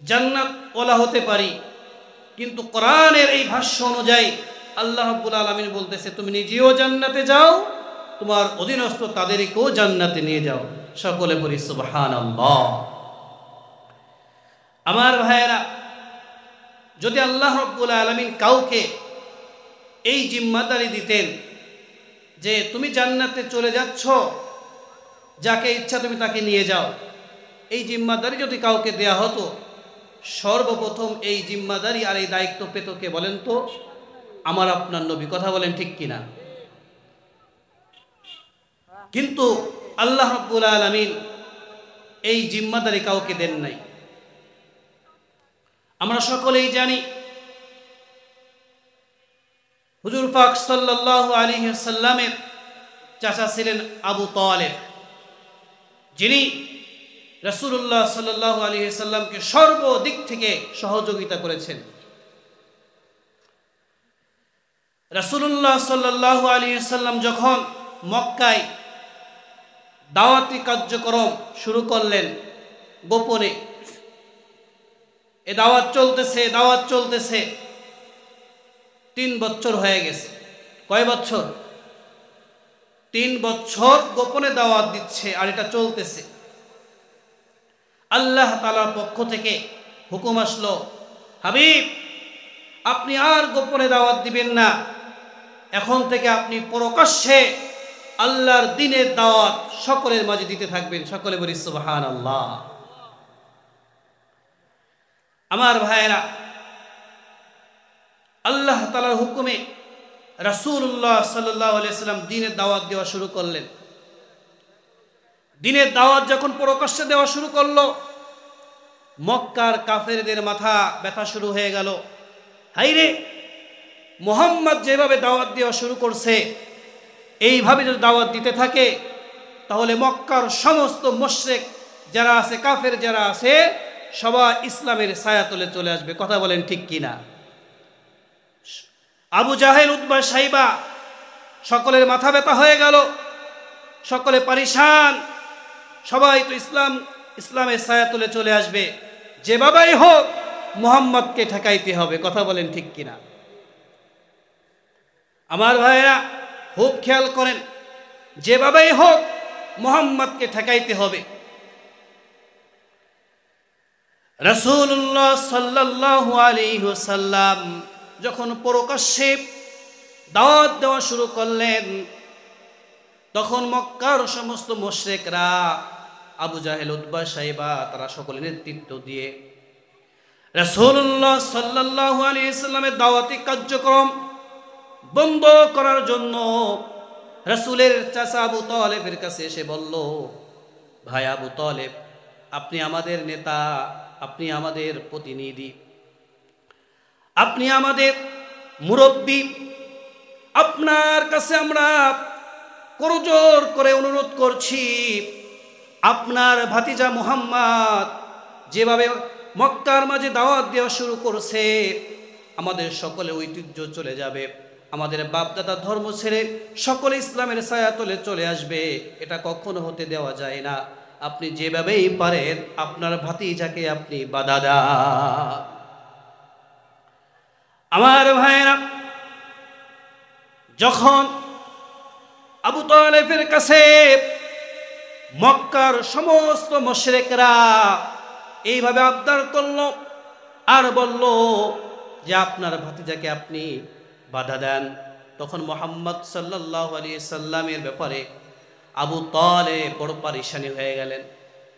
জান্নাত ওয়ালা হতে পারি, কিন্তু কোরআনের এই ভাষ্য অনুযায়ী আল্লাহ রাব্বুল আলামিন বলতেছে তুমি নিজেও জান্নাতে যাও, তোমার অধীনস্থ তাদেরকেও জান্নাতে নিয়ে যাও। সকলে বলি সুবহানাল্লাহ। আমার ভাইয়েরা, যদি আল্লাহ রাব্বুল আলামিন কাউকে এই জিম্মাদারি দিতেন যে তুমি জান্নাতে চলে যাচ্ছ, যাকে ইচ্ছা তুমি তাকে নিয়ে যাও, এই জিম্মাদারি যদি কাউকে দেয়া হতো, সর্বপ্রথম এই জিম্মাদারি আর এই দায়িত্ব পেত কে বলেন তো? আমার আপনার নবী। কথা বলেন ঠিক কিনা? কিন্তু আল্লাহ রাব্বুল আলামিন এই জিম্মাদারি কাউকে দেন নাই। আমরা সকলেই জানি হুজুর পাক সাল্লাল্লাহু আলাইহি ওয়াসাল্লামের চাচা ছিলেন আবু তালেব, যিনি রাসূলুল্লাহ সাল্লাল্লাহু আলাইহি ওয়াসাল্লামকে সর্বদিক থেকে সহযোগিতা করেছেন। রাসূলুল্লাহ সাল্লাল্লাহু আলাইহি ওয়াসাল্লাম যখন মক্কায় দাওয়াতি কার্যক্রম শুরু করলেন গোপনে, এ দাওয়াত চলতেছে 3 বছর হয়ে গেছে। কয় বছর? 3 বছর গোপনে দাওয়াত দিচ্ছে, আর এটা চলতেছে। আল্লাহ তাআলার পক্ষ থেকে হুকুম আসলো, হাবিব আপনি আর গোপনে দাওয়াত দিবেন না, এখন থেকে আপনি প্রকাশ্যে আল্লাহর দ্বীনের দাওয়াত সকলের মাঝে দিতে থাকবেন। সকলে বলি সুবহানাল্লাহ। আমার ভাইয়েরা, আল্লাহ তাআলার হুকুমে রাসূলুল্লাহ সাল্লাল্লাহু আলাইহি ওয়াসাল্লাম দ্বীনের দাওয়াত দেওয়া শুরু করলেন। দ্বীনের দাওয়াত যখন প্রকাশ্যে দেওয়া শুরু করলো, মক্কার কাফেরদের মাথা ব্যথা শুরু হয়ে গেল। হাইরে, মুহাম্মদ যেভাবে দাওয়াত দেওয়া শুরু করছে, এইভাবে যদি দাওয়াত দিতে থাকে তাহলে মক্কার সমস্ত মুশরিক যারা আছে, কাফের যারা আছে, সবাই ইসলামের ছায়াতলে চলে আসবে। কথা বলেন ঠিক কিনা? আবু জাহেল, উতবা, সাইবা সকলের মাথা ব্যথা হয়ে গেল, সকলে পরিশান। সবাই তো ইসলামের ছায়াতলে চলে আসবে, যেভাবেই হোক মুহাম্মদকে ঠেকাইতে হবে। কথা বলেন ঠিক কিনা? আমার ভাইয়েরা খুব খেয়াল করেন, যেভাবেই হোক মুহাম্মদকে ঠেকাইতে হবে। রাসূলুল্লাহ সাল্লাল্লাহু আলাইহি ওয়াসাল্লাম যখন প্রকাশ্যে দাওয়াত দেওয়া শুরু করলেন, তখন মক্কার সমস্ত মুশরিকরা, আবু জাহেল, উতবা, সাইবা, তারা সকলে নেতৃত্ব দিয়ে রাসূলুল্লাহ সাল্লাল্লাহু আলাইহি ওয়াসাল্লামের দাওয়াতি কার্যক্রম বন্ধ করার জন্য রাসূলের চাচা আবু তালেবের কাছে এসে বলল, ভাই আবু তালেব, আপনি আমাদের নেতা, আপনি আমাদের প্রতিনিধি, আপনি আমাদের মুরব্বী, আপনার কাছে আমরা করজোর করে অনুরোধ করছি, আপনার ভাতিজা মুহাম্মদ যেভাবে মক্কার মাঝে দাওয়াত দেওয়া শুরু করছে, আমাদের সকলে ঐতিহ্য চলে যাবে, আমাদের বাপদাদা ধর্ম ছেড়ে সকলে ইসলামের ছায়াতলে চলে আসবে, এটা কখনো হতে দেওয়া যায় না। আপনি যেভাবেই পারেন আপনার ভাতিজাকে আপনি বাধা দেন। আমার ভাইয়েরা, যখন আবু তালেবের কাছে মক্কার সমস্ত মুশরিকরা এইভাবে আবদার করল আর বলল যে আপনার ভাতিজাকে আপনি বাধা দেন, তখন মুহাম্মদ সাল্লাল্লাহু আলাইহি সাল্লামের ব্যাপারে আবু তালেব বড় পরেশানি হয়ে গেলেন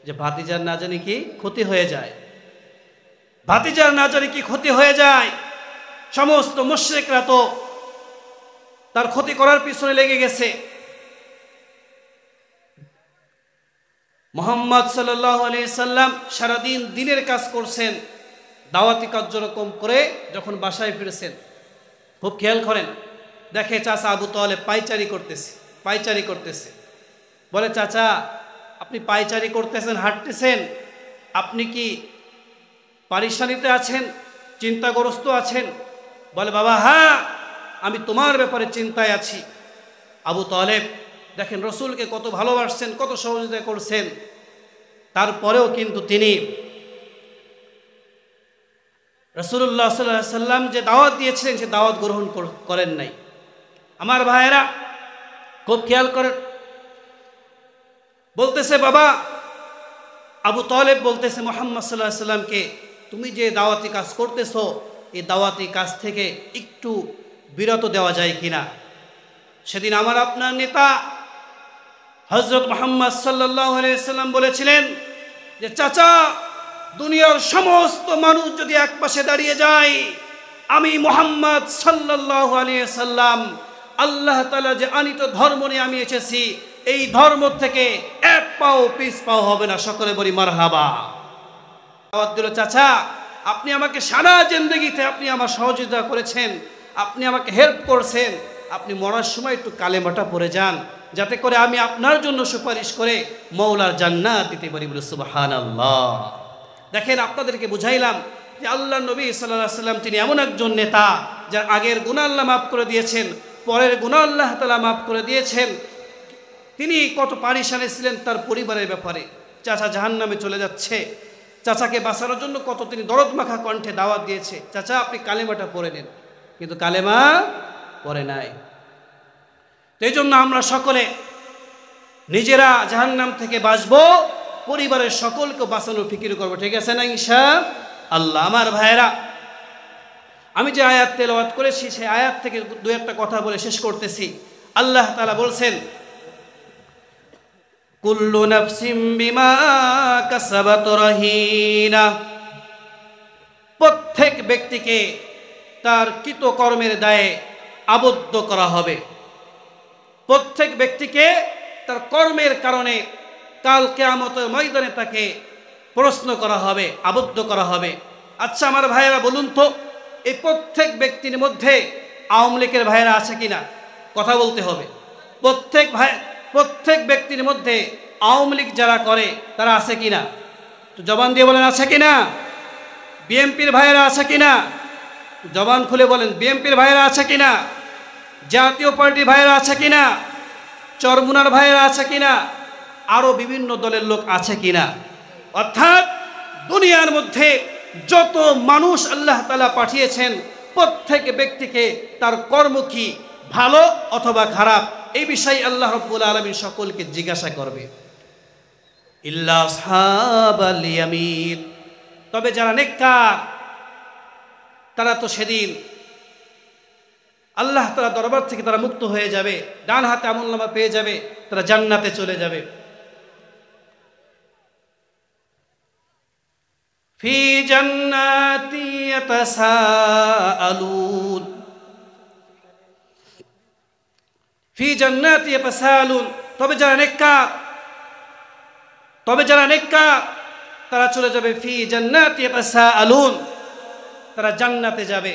যে ভাতিজার না জানি কি ক্ষতি হয়ে যায়, ভাতিজার না জানি কি ক্ষতি হয়ে যায়। সমস্ত মুশরিকরা তো তার ক্ষতি করার পিছনে লেগে গেছে। মুহাম্মদ সাল্লাল্লাহু আলাইহি সাল্লাম সারাদিন দিনের কাজ করছেন, দাওয়াতি কার্যক্রম করে যখন বাসায় ফিরেছেন, খুব খেয়াল করেন, দেখে চাচা আবু তালেব পায়চারি করতেছে। বলে, চাচা আপনি পায়চারি করতেছেন, হাঁটতেছেন, আপনি কি পারিশানিতে আছেন, চিন্তাগ্রস্ত আছেন? বলে, বাবা হ্যাঁ, আমি তোমার ব্যাপারে চিন্তায় আছি। আবু তালেব দেখেন রসুলকে কত ভালোবাসছেন, কত সহযোগিতা করছেন, তারপরেও কিন্তু তিনি রাসূলুল্লাহ সাল্লাল্লাহু আলাইহি সাল্লাম যে দাওয়াত দিয়েছিলেন সে দাওয়াত গ্রহণ করেন নাই। আমার ভাইয়েরা খুব খেয়াল করেন, বলতেছে বাবা আবু তালেব বলতেছে মুহাম্মদ সাল্লাল্লাহু আলাইহি সাল্লামকে, তুমি যে দাওয়াতি কাজ করতেছো এই দাওয়াতি কাজ থেকে একটু বিরত দেওয়া যায় কিনা। সেদিন আমার আপনার নেতা হযরত মুহাম্মদ সাল্লাল্লাহু আলাইহি সাল্লাম বলেছিলেন যে চাচা, দুনিয়ার সমস্ত মানুষ যদি এক পাশে দাঁড়িয়ে যায়, আমি মুহাম্মদ সাল্লাল্লাহু আলাইহি সাল্লাম আল্লাহ তাআলা যে আনিত ধর্ম নিয়ে আমি এসেছি, এই ধর্ম থেকে এক পাও পিছ পাও হবে না। সকলে বলি মারহাবা। দাওয়াত দিল, চাচা আপনি আমাকে সারা জিন্দেগিতে আপনি আমার সহযোগিতা করেছেন, আপনি আমাকে হেল্প করছেন, আপনি মরার সময় একটু কালেমাটা পড়ে যান, যাতে করে আমি আপনার জন্য সুপারিশ করে মওলার জান্নাত দিতে পারি। বলে সুবহানাল্লাহ। দেখেন, আপনাদেরকে বুঝাইলাম যে আল্লাহ নবী সাল্লাল্লাহু আলাইহি সাল্লাম তিনি এমন একজন নেতা যার আগের গুনাহ আল্লাহ মাফ করে দিয়েছেন, পরের গুনাহ আল্লাহ তাআলা মাফ করে দিয়েছেন। তিনি কত পারিশানে ছিলেন তার পরিবারের ব্যাপারে। চাচা জাহান্নামে চলে যাচ্ছে, চাচাকে বাঁচানোর জন্য কত তিনি দরদ মাখা কণ্ঠে দাওয়াত দিয়েছে, চাচা আপনি কালেমাটা পড়ে নেন, কিন্তু কালেমা পড়ে নাই। তো এই জন্য আমরা সকলে নিজেরা জাহান্নাম থেকে বাঁচবো, পরিবারের সকলকে বাঁচানোর ফিকির করবো, ঠিক আছে না ইনশাআল্লাহ। আমার ভাইয়েরা, আমি যে আয়াত তেলাওয়াত করেছি সেই আয়াত থেকে দু একটা কথা বলে শেষ করতেছি। আল্লাহ তাআলা বলছেন, কুল্লু নাফসিম বিমা কাসাবাত রহিনা, প্রত্যেক ব্যক্তিকে তার কৃতকর্মের দায়ে আবদ্ধ করা হবে। প্রত্যেক ব্যক্তিকে তার কর্মের কারণে কাল কিয়ামতের ময়দানে তাকে প্রশ্ন করা হবে, আবদ্ধ করা হবে। আচ্ছা আমার ভাইয়েরা বলুন তো, এই প্রত্যেক ব্যক্তির মধ্যে আওয়ামী লীগের ভাইয়েরা আছে কিনা? কথা বলতে হবে। প্রত্যেক ব্যক্তির মধ্যে আওয়ামী লীগ যারা করে তারা আছে কিনা? তো জবান দিয়ে বলেন আছে কিনা? বিএনপির ভাইয়েরা আছে কিনা? জবান খুলে বলেন বিএনপির ভাইয়েরা আছে কিনা? জাতীয় পার্টির ভাইয়েরা আছে কিনা? চরমুনার ভাইয়েরা আছে কিনা? আরো বিভিন্ন দলের লোক আছে কিনা? অর্থাৎ দুনিয়ার মধ্যে যত মানুষ আল্লাহ তাআলা পাঠিয়েছেন, প্রত্যেক ব্যক্তিকে তার কর্ম কি, ভালো অথবা খারাপ, এই বিষয়ে আল্লাহ রাব্বুল আলামিন সকলকে জিজ্ঞাসা করবে। ইল্লা আসহাবাল ইয়ামিন, তবে যারা নেককার তারা তো সেদিন আল্লাহ তাআলা দরবার থেকে তারা মুক্ত হয়ে যাবে, ডান হাতে আমলনামা পেয়ে যাবে, তারা জান্নাতে চলে যাবে। ফি জান্নাতি ইয়াতাসাআলুন, ফি জান্নাতি ইয়াতাসাআলুন, তবে যারা নেককার তারা চলে যাবে ফি জান্নাতি ইয়াতাসাআলুন, তারা জান্নাতে যাবে।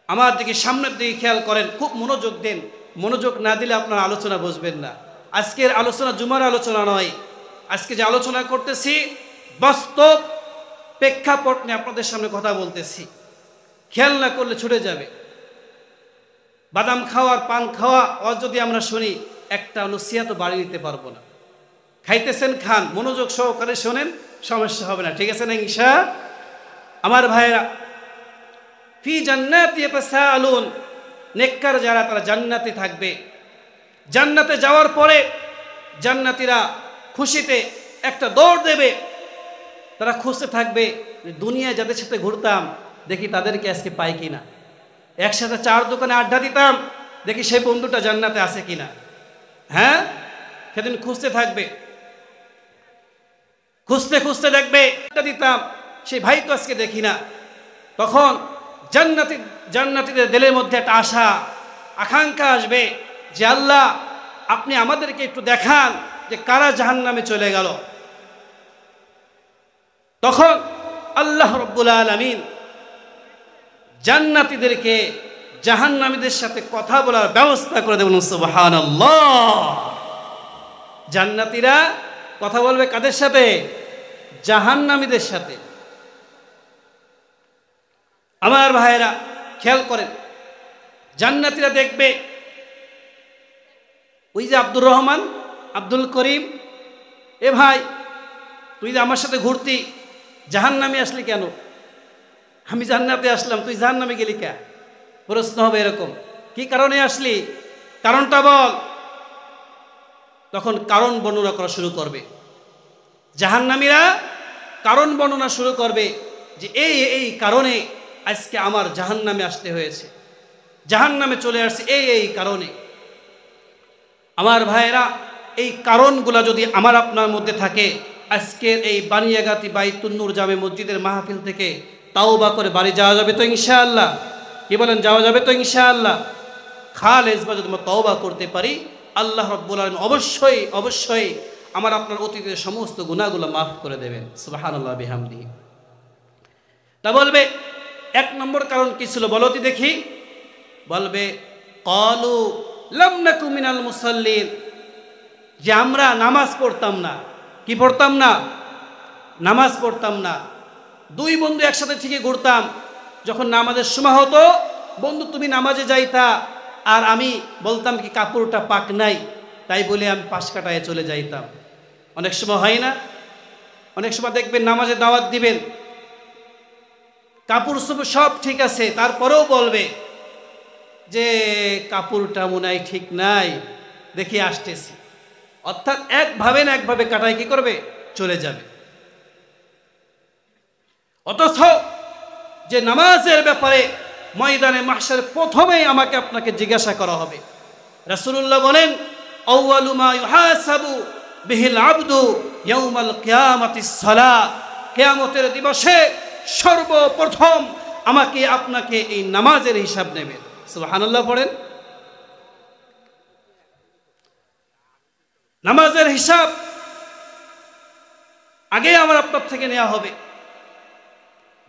আমার দিকে সামনের দিকে খেয়াল করেন, খুব মনোযোগ দেন, মনোযোগ না দিলে আপনার আলোচনা বুঝবেন না। আজকের আলোচনা জুমার আলোচনা নয়, আজকে যে আলোচনা করতেছি বাস্তব প্রেক্ষাপট নিয়ে আপনাদের সামনে কথা বলতেছি। খেয়াল না করলে ছুটে যাবে। বাদাম খাওয়ার পান খাওয়া যদি আমরা শুনি, একটা নসিহত বাড়ি নিতে পারবো না। খাইতেছেন খান, মনোযোগ সহকারে শোনেন, সমস্যা হবে না, ঠিক আছে না ইনশাআল্লাহ। আমার ভাইয়েরা, ফি জান্নাতি ইয়াতাসাআলুন, নেককার যারা তারা জান্নাতে থাকবে। জান্নাতে যাওয়ার পরে জান্নাতীরা খুশিতে একটা দৌড় দেবে, তারা খুঁজতে থাকবে দুনিয়ায় যাদের সাথে ঘুরতাম দেখি তাদেরকে আজকে পাই কিনা, একসাথে চার দোকানে আড্ডা দিতাম দেখি সেই বন্ধুটা জান্নাতে আছে কিনা। হ্যাঁ, সেদিন খুঁজতে থাকবে, খুঁজতে খুঁজতে দেখবে আড্ডা দিতাম সেই ভাই তো আজকে দেখি না। তখন জান্নাতীদের দিলের মধ্যে একটা আশা আকাঙ্ক্ষা আসবে যে আল্লাহ আপনি আমাদেরকে একটু দেখান যে কারা জাহান্নামে চলে গেল। তখন আল্লাহ রাব্বুল আলামিন জান্নাতীদেরকে জাহান্নামীদের সাথে কথা বলার ব্যবস্থা করে দেবেন। সুবহানাল্লাহ। জান্নাতীরা কথা বলবে কাদের সাথে? জাহান্নামীদের সাথে। আমার ভাইয়েরা খেয়াল করেন, জান্নাতীরা দেখবে ওই যে আব্দুর রহমান, আব্দুল করিম, এ ভাই তুই যে আমার সাথে ঘুরতি, জাহান্নামে আসলি কেন? আমি জান্নাতে আসলাম, তুই জাহান্নামে গেলি কে? প্রশ্ন হবে এরকম, কি কারণে আসলি, কারণটা বল। তখন কারণ বর্ণনা করা শুরু করবে। জাহান্নামীরা কারণ বর্ণনা শুরু করবে যে এই এই কারণে আজকে আমার জাহান্নামে আসতে হয়েছে, জাহান্নামে চলে আসছে এই কারণে। আমার ভাইয়েরা, এই কারণগুলা যদি আমার আপনার মধ্যে থাকে, আজকের এই বানিয়াগাতি বাইতুন নূর জামে মসজিদের মাহফিল থেকে তাওবা করে বাড়ি যাওয়া যাবে তো ইনশাআল্লাহ? কি বলেন, যাওয়া যাবে তো ইনশাআল্লাহ? খালেসবা যদি আমরা তওবা করতে পারি, আল্লাহ রাব্বুল আলামিন অবশ্যই অবশ্যই আমার আপনার অতীতের সমস্ত গুনাহগুলো মাফ করে দেবেন। সুবহানাল্লাহ বিহামদিহি। তা বলবে এক নম্বর কারণ কি ছিল বলো তো দেখি? বলবে ক্বালু লাম নাকু মিনাল মুসাল্লিন, যে আমরা নামাজ পড়তাম না। কি পড়তাম না? নামাজ পড়তাম না। দুই বন্ধু একসাথে ঠিকই ঘুরতাম, যখন নামাজের সময় হতো, বন্ধু তুমি নামাজে যাইতা আর আমি বলতাম কি কাপড়টা পাক নাই, তাই বলে আমি পাশ কাটায় চলে যাইতাম। অনেক সময় হয় না? অনেক সময় দেখবেন নামাজে দাওয়াত দিবেন, কাপড় সব ঠিক আছে, তারপরেও বলবে যে কাপড়টা মনে হয় ঠিক নাই, দেখি আসতেছি। অর্থাৎ একভাবে না একভাবে কাটায় কি করবে, চলে যাবে। অথচ যে নামাজের ব্যাপারে ময়দানে মাহশারে প্রথমেই আমাকে আপনাকে জিজ্ঞাসা করা হবে। রাসূলুল্লাহ বলেন, আউয়ালু মা ইউহাসাবু বিহিল আবদু ইয়াউমাল কিয়ামাতিস সালাহ, কিয়ামতের দিবসে সর্বপ্রথম আমাকে আপনাকে এই নামাজের হিসাব নেবেন। সুবহানাল্লাহ পড়েন। নামাজের হিসাব আগে আমার আপনার থেকে নেওয়া হবে।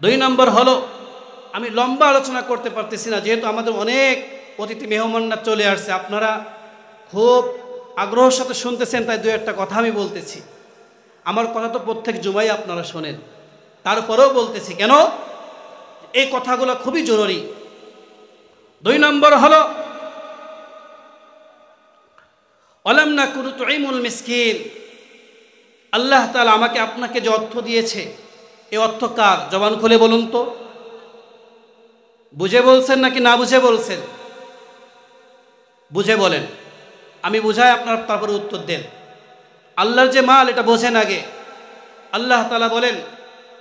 দুই নম্বর হলো, আমি লম্বা আলোচনা করতে পারতেছি না, যেহেতু আমাদের অনেক অতিথি মেহমানরা চলে আসছে, আপনারা খুব আগ্রহের সাথে শুনতেছেন, তাই দু একটা কথা আমি বলতেছি। আমার কথা তো প্রত্যেক জুমাই আপনারা শোনেন, তারপরেও বলতেছি। কেন? এই কথাগুলো খুবই জরুরি। দুই নম্বর হলো, ওয়ালাম নাকু নুতঈমুল মিসকিন, আল্লাহ তাআলা আমাকে আপনাকে যে অর্থ দিয়েছে, এই অর্থ কার? জবান খুলে বলুন তো। বুঝে বলছেন নাকি না বুঝে বলছেন? বুঝে বলেন, আমি বুঝাই, আপনার তারপরে উত্তর দেন। আল্লাহর যে মাল, এটা বোঝেন আগে। আল্লাহ তাআলা বলেন,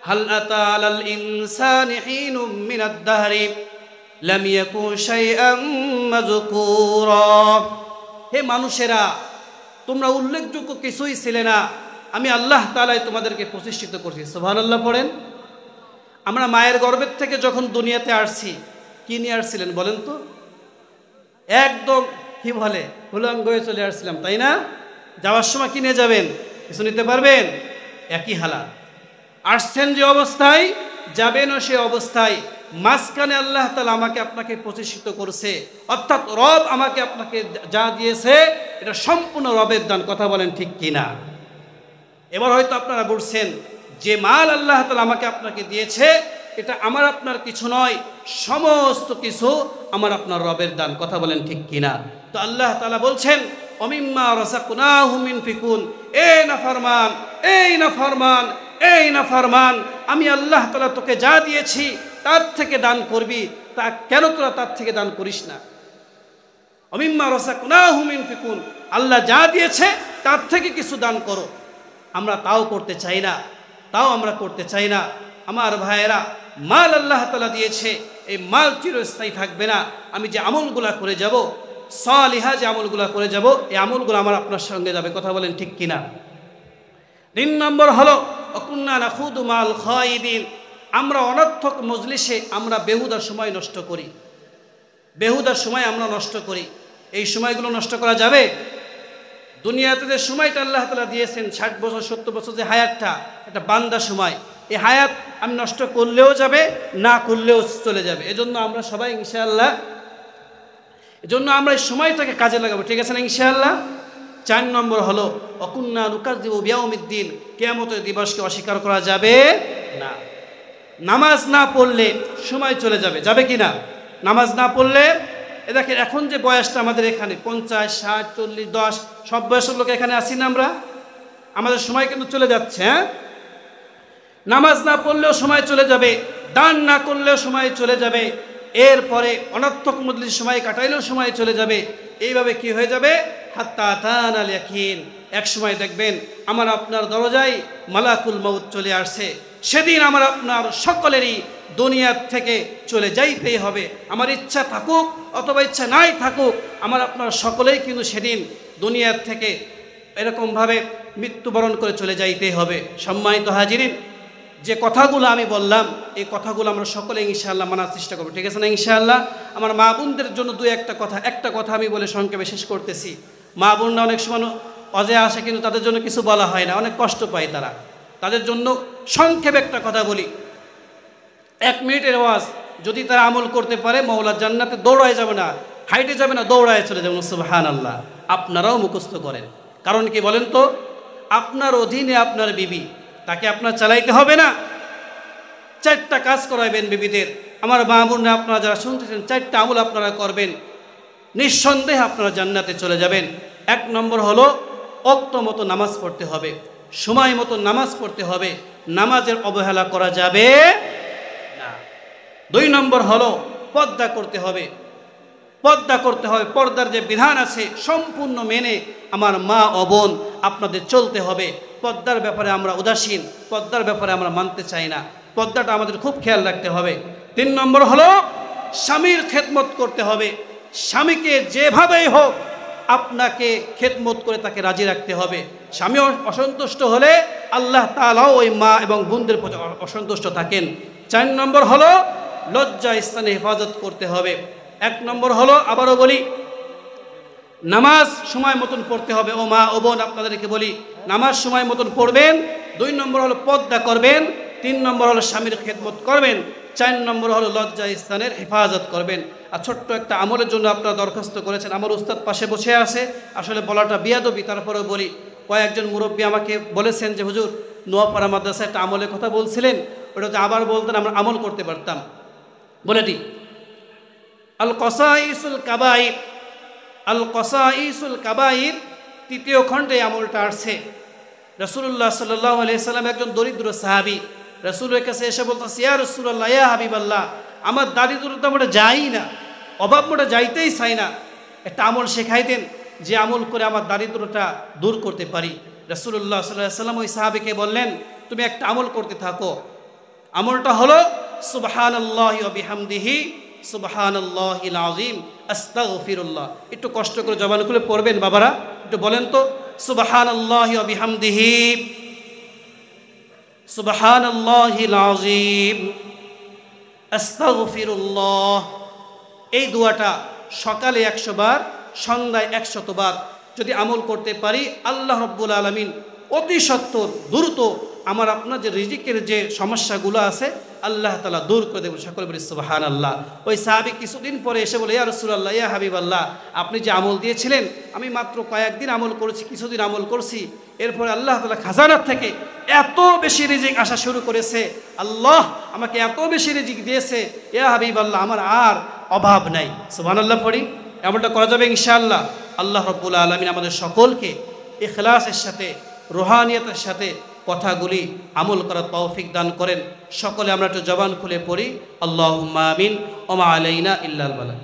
হাল আতা আলাল ইনসানি হিনুম মিনাদ দাহরি লাম ইয়াকুন শাইআম মাযকুরা, হে মানুষেরা, তোমরা উল্লেখযোগ্য কিছুই ছিলে না, আমি আল্লাহ তাআলাই তোমাদেরকে প্রতিষ্ঠিত করছি। সুবহানাল্লাহ পড়েন। আমরা মায়ের গর্ভের থেকে যখন দুনিয়াতে আসছি, কি নিয়ে আসছিলেন বলেন তো? একদম কি বলে, উলঙ্গ হয়ে চলে আসছিলাম, তাই না? যাওয়ার সময় কি নিয়ে যাবেন? কিছু নিতে পারবেন? একই হালাত। আসছেন যে অবস্থায়, যাবেনও সে অবস্থায়। মাঝখানে আল্লাহ তাআলা আমাকে আপনাকে প্রতিষ্ঠিত করছে, অর্থাৎ রব আমাকে আপনাকে যা দিয়েছে এটা সম্পূর্ণ রবের দান। কথা বলেন ঠিক কিনা? এবার হয়তো আপনারা বলছেন, যে মাল আল্লাহ তাআলা আমাকে আপনাকে দিয়েছে এটা আমার আপনার কিছু নয়, সমস্ত কিছু আমার আপনার রবের দান। কথা বলেন ঠিক কিনা? তো আল্লাহ তাআলা বলছেন, অমিম্মা রাযাকনাহুম ইউনফিকুন, এই নাফরমান, এই নাফরমান, এই নাফরমান, আমি আল্লাহ তাআলা তোকে যা দিয়েছি তার থেকে দান করবি, তা কেন তোরা তার থেকে দান করিস না? অমিম্মা রাযাকনাহুম ইউনফিকুন, আল্লাহ যা দিয়েছে তার থেকে কিছু দান করো। আমরা তাও করতে চাই না, তাও আমরা করতে চাই না। আমার ভাইয়েরা, মাল আল্লাহ তাআলা দিয়েছে, এই মাল চিরস্থায়ী থাকবে না। আমি যে আমলগুলা করে যাব, সালিহা যে আমলগুলা করে যাব, এই আমলগুলো আমার আপনার সঙ্গে যাবে। কথা বলেন ঠিক কিনা? তিন নম্বর হলো, অকুন্না নাখুদু মাল খায়িদিন, আমরা অনর্থক মজলিসে আমরা বেহুদা সময় নষ্ট করি, বেহুদা সময় আমরা নষ্ট করি। এই সময়গুলো নষ্ট করা যাবে? দুনিয়াতে যে সময়টা আল্লাহ তাআলা দিয়েছেন, 60 বছর 70 বছর যে হায়াতটা, এটা বান্দা সময়। এই হায়াত আমি নষ্ট করলেও যাবে, না করলেও চলে যাবে। এজন্য আমরা সবাই ইনশাআল্লাহ, এজন্য আমরা এই সময়টাকে কাজে লাগাবো। ঠিক আছে না ইনশাআল্লাহ? 4 নম্বর হলো, অকুন্না নুকাযযিবু বিয়াউমিদ্দিন, কিয়ামতের দিবসকে অস্বীকার করা যাবে না। নামাজ না পড়লে সময় চলে যাবে, যাবে কি না? নামাজ না পড়লে, এ দেখেন এখন যে বয়সটা আমাদের এখানে 50, 60, 40, 10 সব বয়সের লোক এখানে আসি না আমরা, আমাদের সময় কিন্তু চলে যাচ্ছে। হ্যাঁ, নামাজ না পড়লেও সময় চলে যাবে। দান না করলেও সময় চলে যাবে, এরপরে অনর্থক মজলিস সময় কাটাইলেও সময় চলে যাবে। এইভাবে কি হয়ে যাবে? হাত্তা আতানাল ইয়াকিন। এক সময় দেখবেন আমার আপনার দরজায় মালাকুল মউত চলে আসছে। সেদিন আমার আপনার সকলেরই দুনিয়ার থেকে চলে যাইতেই হবে। আমার ইচ্ছা থাকুক অথবা ইচ্ছা নাই থাকুক, আমার আপনার সকলেই কিন্তু সেদিন দুনিয়ার থেকে এরকমভাবে মৃত্যুবরণ করে চলে যাইতেই হবে। সম্মানিত হাজিরিন, যে কথাগুলো আমি বললাম এই কথাগুলো আমরা সকলে ইনশাআল্লাহ মানার চেষ্টা করবো, ঠিক আছে না ইনশাআল্লাহ? আমার মা বোনদের জন্য একটা কথা আমি বলে সংক্ষেপে শেষ করতেছি। মা বোনরা অনেক সময় অজে আসে কিন্তু তাদের জন্য কিছু বলা হয় না, অনেক কষ্ট পায় তারা। তাদের জন্য সংক্ষেপে একটা কথা বলি। 1 মিনিটের ওয়াজ যদি তারা আমল করতে পারে, মাওলার জান্নাতে দৌড়ায় যাবে না, হাইটে যাবে না, দৌড়ায় চলে যাবে। সুবহানাল্লাহ। আপনারাও মুখস্থ করেন। কারণ কি বলেন তো? আপনার অধীনে আপনার বিবি, তাকে আপনার চালাইতে হবে না। 4টা কাজ করাইবেন বিবিদের। আমার মা বোনরা আপনারা যারা শুনতেছেন, 4টা আমল আপনারা করবেন, নিঃসন্দেহে আপনারা জান্নাতে চলে যাবেন। 1 নম্বর হলো ওয়াক্ত মতো নামাজ পড়তে হবে, সময় মতো নামাজ পড়তে হবে, নামাজের অবহেলা করা যাবে না। 2 নম্বর হলো পর্দা করতে হবে। পর্দার যে বিধান আছে সম্পূর্ণ মেনে আমার মা ও বোন আপনাদের চলতে হবে। পর্দার ব্যাপারে আমরা উদাসীন, পর্দার ব্যাপারে আমরা মানতে চাই না। পর্দাটা আমাদের খুব খেয়াল রাখতে হবে। 3 নম্বর হলো স্বামীর খেদমত করতে হবে। স্বামীকে যেভাবেই হোক আপনাকে খেদমত করে তাকে রাজি রাখতে হবে। স্বামী অসন্তুষ্ট হলে আল্লাহ তাআলাও ওই মা এবং বোনদের প্রতি অসন্তুষ্ট থাকেন। 4 নম্বর হলো লজ্জা স্থানে হেফাজত করতে হবে। 1 নম্বর হলো, আবারও বলি, নামাজ সময় মতন পড়তে হবে। ও মা ও বোন, আপনাদেরকে বলি নামাজ সময় মতন পড়বেন। 2 নম্বর হলো পর্দা করবেন। 3 নম্বর হলো স্বামীর খেদমত করবেন। 4 নম্বর হলো লজ্জা স্থানের হেফাজত করবেন। আর ছোট্ট একটা আমলের জন্য আপনারা দরখাস্ত করেছেন, আমার উস্তাদ পাশে বসে আছে, আসলে বলাটা বিয়াদবি, তারপরেও বলি। কয়েকজন মুরব্বী আমাকে বলেছেন যে হুজুর নোয়াপাড়া মাদ্রাসায় একটা আমলের কথা বলছিলেন, ওটা যদি আবার বলতেন আমরা আমল করতে পারতাম। বলে দিই, আল কসাইসুল কাবাইর 3য় খণ্ডে আমলটা আসছে। রাসূলুল্লাহ সাল্লাল্লাহু আলাইহি সাল্লাম একজন দরিদ্র সাহাবী রাসূলের কাছে এসে বলতেছে, ইয়া রাসূলুল্লাহ, ইয়া হাবিবাল্লাহ, আমার দারিদ্রতা মোটা যাই না, অভাব মোটা যাইতেই চাই না, একটা আমল শেখাইতেন যে আমল করে আমার দারিদ্রতা দূর করতে পারি। রাসূলুল্লাহ সাল্লাল্লাহু আলাইহি সাল্লাম ওই সাহাবীকে বললেন, তুমি একটা আমল করতে থাকো। আমলটা হলো সুবহানাল্লাহি ওয়া বিহামদিহি সুবহানাল্লাহিল আযীম আস্তাগফিরুল্লাহ। একটু কষ্ট করে জবান খুলে পড়বেন বাবারা, একটু বলেন তো, সুবহানাল্লাহি ওয়া বিহামদিহি সুবহানাল্লাহিল আযীম আস্তাগফিরুল্লাহ। এই দোয়াটা সকালে 100 বার, সন্ধ্যায় 100 বার যদি আমল করতে পারি, আল্লাহ রাব্বুল আলামিন অতি সত্বর দ্রুত আমার আপনার যে রিজিকের যে সমস্যাগুলো আছে আল্লাহ তাআলা দূর করে দেবেন। সকলে বলি সুবহানাল্লাহ। ওই সাহাবী কিছুদিন পরে এসে বলে, ইয়া রাসূলুল্লাহ, ইয়া হাবিবাল্লাহ, আপনি যে আমল দিয়েছিলেন আমি মাত্র কয়েকদিন আমল করেছি, কিছুদিন আমল করছি, এরপরে আল্লাহ তাআলা খাজানার থেকে এত বেশি রিজিক আসা শুরু করেছে, আল্লাহ আমাকে এত বেশি রিজিক দিয়েছে, ইয়া হাবিবাল্লাহ, আমার আর অভাব নাই। সুবহানাল্লাহ পড়ি। এমনটা করা যাবে ইনশাআল্লাহ। আল্লাহ রাব্বুল আলামিন আমাদের সকলকে ইখলাসের সাথে, রুহানিয়তের সাথে কথাগুলি আমল করার তৌফিক দান করেন। সকলে আমরা একটু জবান খুলে পড়ি, আল্লাহুম্মা আমিন ওয়া মা আলাইনা ইল্লাল বালাগ।